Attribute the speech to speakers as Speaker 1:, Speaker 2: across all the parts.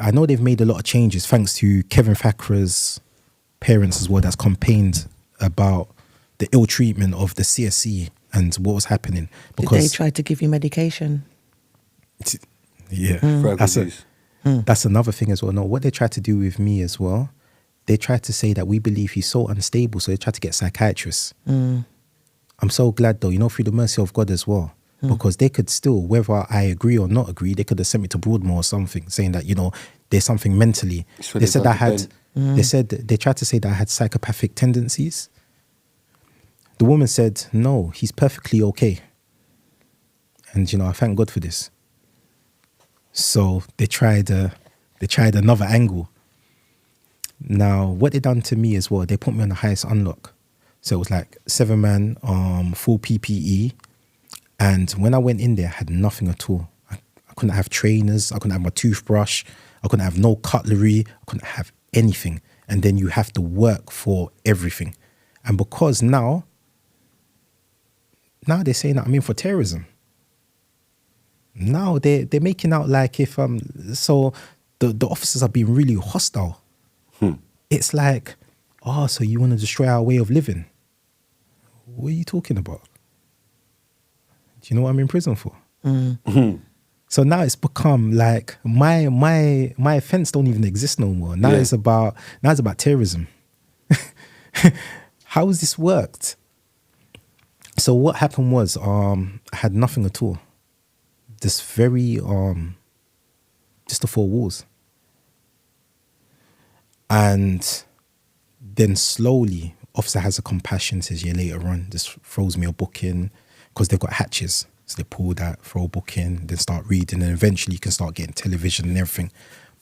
Speaker 1: I know they've made a lot of changes thanks to Kevin Thackeray's parents as well, that's campaigned about the ill treatment of the CSC and what was happening.
Speaker 2: Did they try to give you medication?
Speaker 1: Yeah,
Speaker 3: Mm.
Speaker 1: that's another thing as well. No, what they tried to do with me as well, they tried to say that we believe he's so unstable, so they tried to get psychiatrists. I'm so glad though, through the mercy of God as well, because they could still, whether I agree or not agree, they could have sent me to Broadmoor or something, saying that, there's something mentally. They said they tried to say that I had psychopathic tendencies. The woman said, no, he's perfectly okay. And, I thank God for this. So they tried another angle. Now, what they done to me as well, they put me on the highest unlock. So it was like 7-man, full PPE. And when I went in there, I had nothing at all. I couldn't have trainers. I couldn't have my toothbrush. I couldn't have no cutlery. I couldn't have anything. And then you have to work for everything. And because now they're saying that I'm in for terrorism. Now they're making out like if so the officers are being really hostile. It's like, so you want to destroy our way of living? What are you talking about? Do you know what I'm in prison for? So now it's become like my offense don't even exist no more. Now it's about terrorism. How has this worked? So what happened was I had nothing at all. This very just the 4 walls. And then slowly, officer has a compassion, says, later on, just throws me a book in, because they've got hatches. So they pull that, throw a book in, then start reading, and eventually you can start getting television and everything.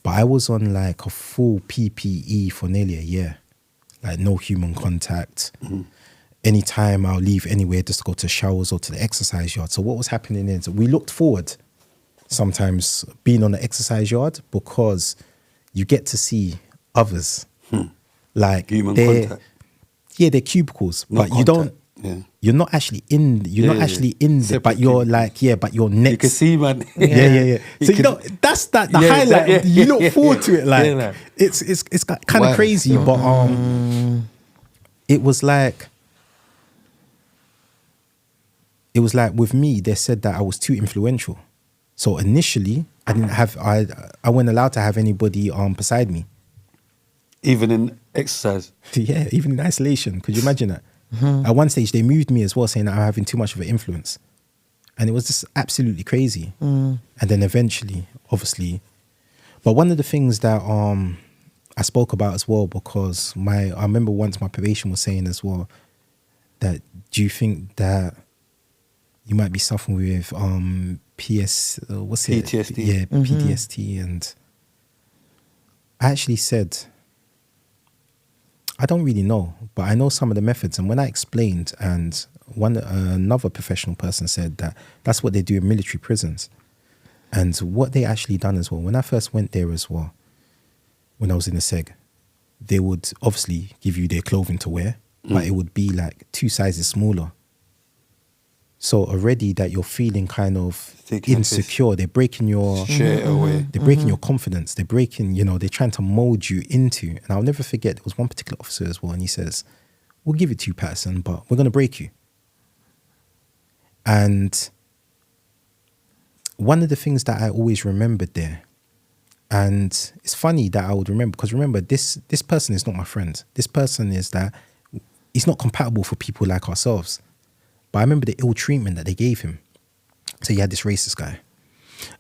Speaker 1: But I was on like a full PPE for nearly a year. Like no human contact. Anytime I'll leave anywhere just to go to showers or to the exercise yard. So what was happening is we looked forward sometimes being on the exercise yard, because you get to see others. Like
Speaker 3: human contact.
Speaker 1: Yeah, they're cubicles,
Speaker 3: Not
Speaker 1: but
Speaker 3: contact.
Speaker 1: you don't. You're not actually in. You're not actually in there, but you're like, but you're next.
Speaker 3: You can see, man.
Speaker 1: Yeah. So that's the highlight. You look forward to it, like it's kind of crazy, but it was like with me, they said that I was too influential. So initially, I wasn't allowed to have anybody beside me.
Speaker 3: Even in exercise?
Speaker 1: Yeah, even in isolation. Could you imagine that? At one stage, they moved me as well, saying that I'm having too much of an influence. And it was just absolutely crazy. And then eventually, obviously... But one of the things that I spoke about as well, because I remember once my probation was saying as well, that do you think that you might be suffering with
Speaker 3: PTSD?
Speaker 1: Yeah, PTSD. And I actually said... I don't really know, but I know some of the methods. And when I explained, and another professional person said that that's what they do in military prisons. And what they actually done as well, when I first went there as well, when I was in the SEG, they would obviously give you their clothing to wear, but it would be like 2 sizes smaller. So already that you're feeling kind of insecure, they're breaking your They're breaking your confidence. They're breaking, they're trying to mold you into. And I'll never forget, there was one particular officer as well, and he says, "We'll give it to you, Patterson, but we're going to break you." And one of the things that I always remembered there, and it's funny that I would remember, because remember, this person is not my friend. This person is that he's not compatible for people like ourselves. But I remember the ill treatment that they gave him. So you had this racist guy,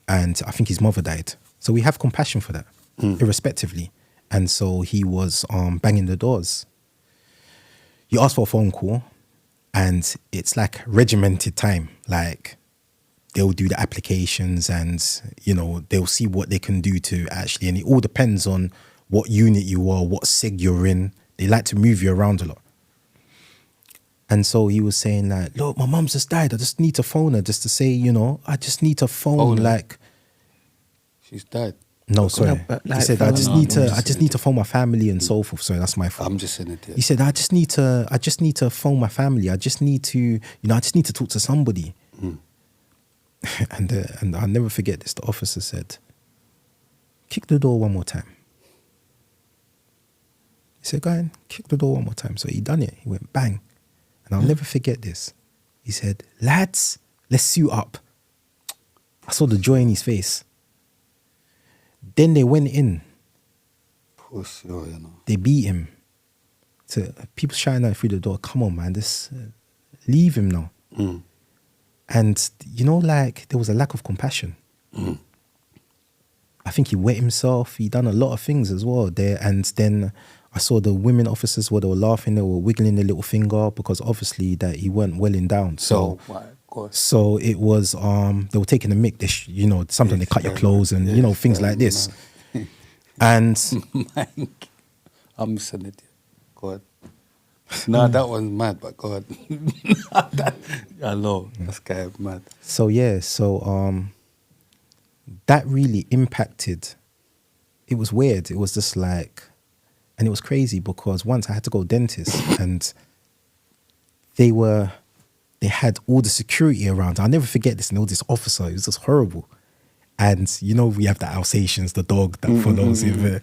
Speaker 1: and I think his mother died. So we have compassion for that, irrespectively. And so he was banging the doors. You ask for a phone call, and it's like regimented time. Like they'll do the applications, and they'll see what they can do to actually. And it all depends on what unit you are, what SIG you're in. They like to move you around a lot. And so he was saying like, "Look, my mum's just died. I just need to phone her just to say, I just need to phone like."
Speaker 3: She's died.
Speaker 1: No, sorry. He said, "I just need to phone my family and so forth." Sorry, that's my fault.
Speaker 3: I'm just saying it.
Speaker 1: He said, "I just need to phone my family. I just need to, I just need to talk to somebody." And I'll never forget this. The officer said, kick the door one more time. He said, go on, kick the door one more time. So he done it. He went bang. And I'll never forget this. He said, lads, let's suit up. I saw the joy in his face. Then they went in.
Speaker 3: Pussy, oh, you know.
Speaker 1: They beat him. So people shouting out through the door, come on, man, this, leave him now.
Speaker 3: Mm.
Speaker 1: And, you know, like, there was a lack of compassion.
Speaker 3: Mm.
Speaker 1: I think he wet himself. He done a lot of things as well there. And then I saw the women officers where they were laughing. They were wiggling their little finger because obviously that he weren't welling down. So,
Speaker 3: my God.
Speaker 1: so it was, they were taking a mick. They you know, sometimes they cut your clothes and, you know, things like this. And
Speaker 3: I'm saying it. God. No, that one's mad, but God. I know. That's kind of mad.
Speaker 1: so, yeah, so that really impacted. It was weird. It was just like, and it was crazy because once I had to go dentist and they had all the security around. I'll never forget this. And all this officer, it was just horrible. And you know, we have the Alsatians, the dog that follows him.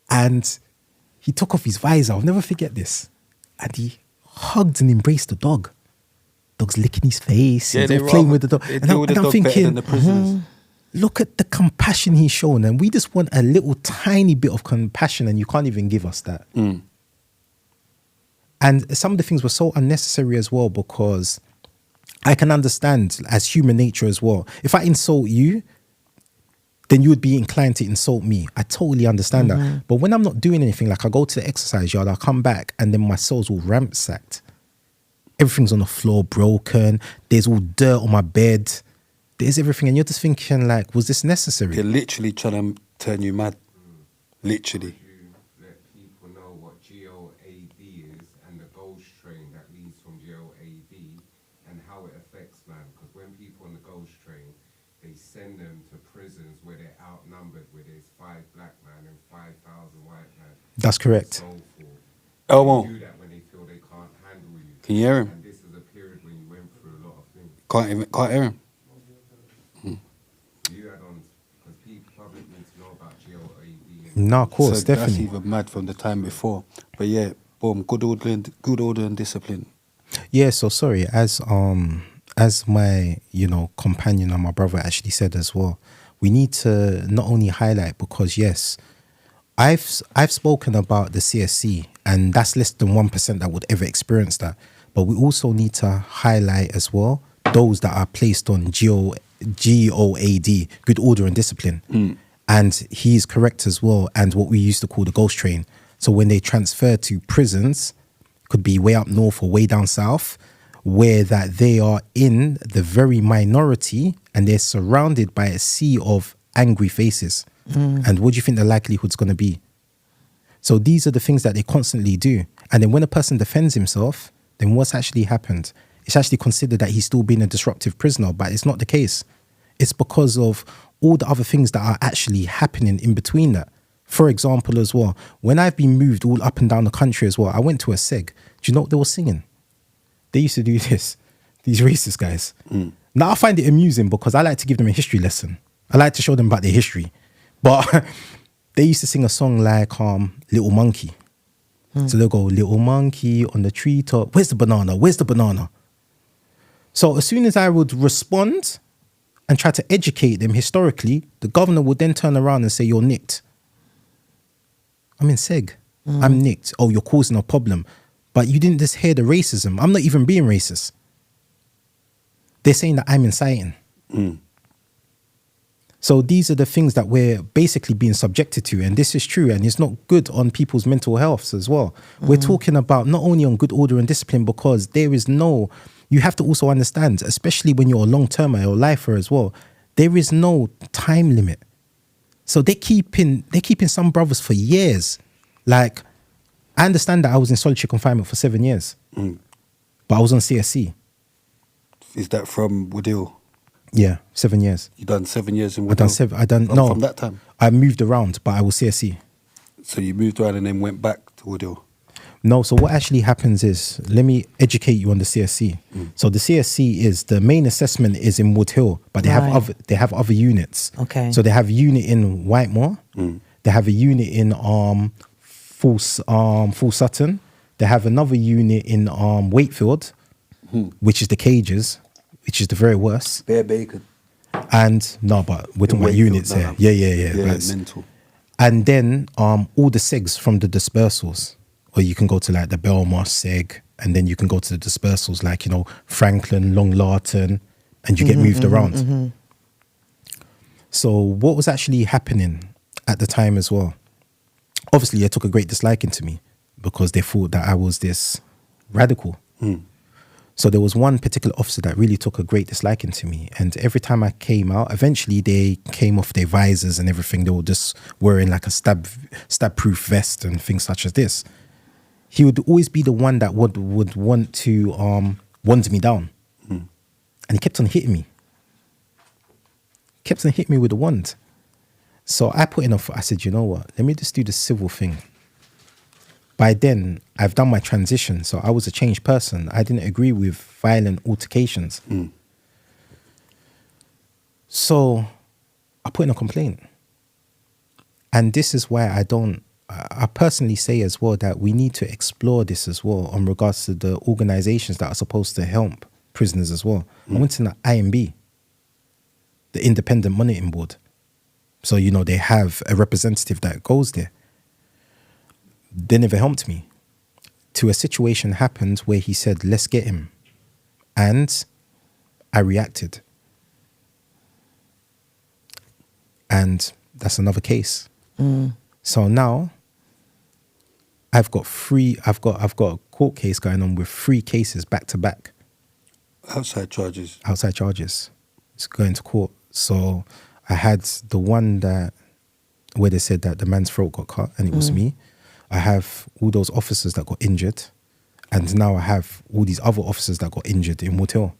Speaker 1: And he took off his visor. I'll never forget this. And he hugged and embraced the dog. Dog's licking his face.
Speaker 3: Yeah,
Speaker 1: He's
Speaker 3: they
Speaker 1: all playing with the dog.
Speaker 3: They
Speaker 1: And,
Speaker 3: deal with the
Speaker 1: I'm
Speaker 3: dog better
Speaker 1: thinking,
Speaker 3: than the prisoners.
Speaker 1: look at the compassion he's shown. And we just want a little tiny bit of compassion and you can't even give us that.
Speaker 3: Mm.
Speaker 1: And some of the things were so unnecessary as well because I can understand as human nature as well. If I insult you, then you would be inclined to insult me. I totally understand that. But when I'm not doing anything, like I go to the exercise yard, I come back and then my cell's all ransacked. Everything's on the floor, broken. There's all dirt on my bed. There's everything. And you're just thinking like, was this necessary?
Speaker 3: They're literally trying to turn you mad. Literally.
Speaker 4: You let people know what GOAD is and the ghost train that leads from GOAD and how it affects man. Because when people on the ghost train, they send them to prisons where they're outnumbered, where there's 5 black men and 5,000 white men.
Speaker 1: That's correct.
Speaker 4: So forth.
Speaker 3: Oh, well.
Speaker 4: They do that when they feel they can't handle you.
Speaker 3: Can you hear him?
Speaker 4: And this is a period when you went through a lot of things.
Speaker 3: Can't hear him.
Speaker 4: You had on, because people, public need to know about GOAD.
Speaker 1: No, of course,
Speaker 3: So
Speaker 1: definitely.
Speaker 3: That's even mad from the time before. But yeah, boom, good order and discipline.
Speaker 1: Yeah, so sorry, as my, you know, companion and my brother actually said as well, we need to not only highlight because yes, I've spoken about the CSC and that's less than 1% that would ever experience that. But we also need to highlight as well those that are placed on GOAD, good order and discipline. And he's correct as well, and what we used to call the ghost train. So when they transfer to prisons, could be way up north or way down south, where that they are in the very minority and they're surrounded by a sea of angry faces. And what do you think the likelihood's going to be? So these are the things that they constantly do. And then when a person defends himself, then what's actually happened? It's actually considered that he's still being a disruptive prisoner, but it's not the case. It's because of all the other things that are actually happening in between that. For example, as well, when I've been moved all up and down the country as well, I went to a seg. Do you know what they were singing? They used to do this, these racist guys. Now I find it amusing because I like to give them a history lesson. I like to show them about their history. But they used to sing a song like Little Monkey. So they'll go, little monkey on the treetop. Where's the banana? Where's the banana? So as soon as I would respond and try to educate them historically, the governor would then turn around and say, you're nicked. I'm in seg. I'm nicked. Oh, you're causing a problem. But you didn't just hear the racism. I'm not even being racist. They're saying that I'm inciting. So these are the things that we're basically being subjected to. And this is true. And it's not good on people's mental health as well. We're talking about not only on good order and discipline, because there is no, you have to also understand, especially when you're a long-termer or lifer as well, there is no time limit. So they're keeping some brothers for years. Like, I understand that I was in solitary confinement for 7 years, but I was on CSC.
Speaker 3: Is that from Woodhill?
Speaker 1: Yeah, 7 years.
Speaker 3: You done 7 years in Woodhill?
Speaker 1: No.
Speaker 3: From that time?
Speaker 1: I moved around, but I was CSC.
Speaker 3: So you moved around and then went back to Woodhill?
Speaker 1: No, so what actually happens is, let me educate you on the CSC. So the CSC is, the main assessment is in Wood Hill, but they have other units.
Speaker 2: Okay.
Speaker 1: So they have a unit in Whitemore, they have a unit in Full Sutton, they have another unit in Wakefield, which is the cages, which is the very worst.
Speaker 3: Bare bacon.
Speaker 1: And no, but we're talking about
Speaker 3: Wakefield,
Speaker 1: units here.
Speaker 3: no.
Speaker 1: Yeah.
Speaker 3: Yeah,
Speaker 1: But-
Speaker 3: mental.
Speaker 1: And then all the segs from the dispersals, or you can go to like the Belmar seg, and then you can go to the dispersals like, you know, Franklin, Long Larton, and you get moved around. So what was actually happening at the time as well? Obviously, they took a great disliking to me because they thought that I was this radical. So there was one particular officer that really took a great disliking to me. And every time I came out, eventually they came off their visors and everything. They were just wearing like a stab-proof vest and things such as this. He would always be the one that would want to wand me down. And he kept on hitting me. Kept on hitting me with a wand. So I put in I said, you know what? Let me just do the civil thing. By then, I've done my transition, so I was a changed person. I didn't agree with violent altercations. So I put in a complaint. And this is why I personally say as well that we need to explore this as well on regards to the organizations that are supposed to help prisoners as well. I went to the IMB, the Independent Monitoring Board. So, you know, they have a representative that goes there. They never helped me. To a situation happened where he said, let's get him. And I reacted. And that's another case. So now I've got a court case going on with 3 cases back to back.
Speaker 3: Outside charges.
Speaker 1: Outside charges. It's going to court. So I had the one where they said that the man's throat got cut and it was me. I have all those officers that got injured. And now I have all these other officers that got injured in Wood Hill.